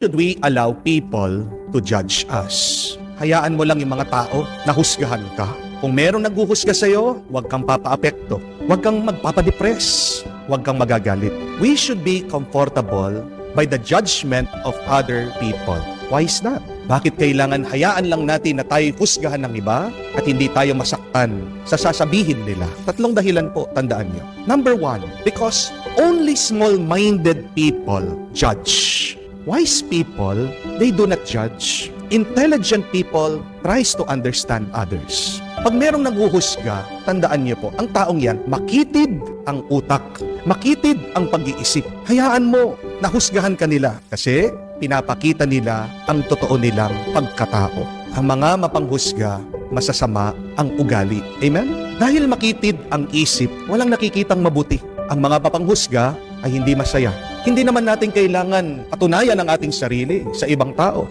Should we allow people to judge us? Hayaan mo lang yung mga tao na husgahan ka. Kung merong naghuhusga sa'yo, huwag kang papaapekto. Huwag kang magpapadepress. Huwag kang magagalit. We should be comfortable by the judgment of other people. Why is that? Bakit kailangan hayaan lang natin na tayo husgahan ng iba at hindi tayo masaktan sa sasabihin nila? Tatlong dahilan po, tandaan niyo. Number one, because only small-minded people judge. Wise people, they do not judge. Intelligent people tries to understand others. Pag merong naghuhusga, tandaan niyo po, ang taong yan, makitid ang utak, makitid ang pag-iisip. Hayaan mo na husgahan ka nila kasi pinapakita nila ang totoo nilang pagkatao. Ang mga mapanghusga, masasama ang ugali. Amen? Dahil makitid ang isip, walang nakikitang mabuti. Ang mga mapanghusga ay hindi masaya. Hindi naman natin kailangan patunayan ang ating sarili sa ibang tao.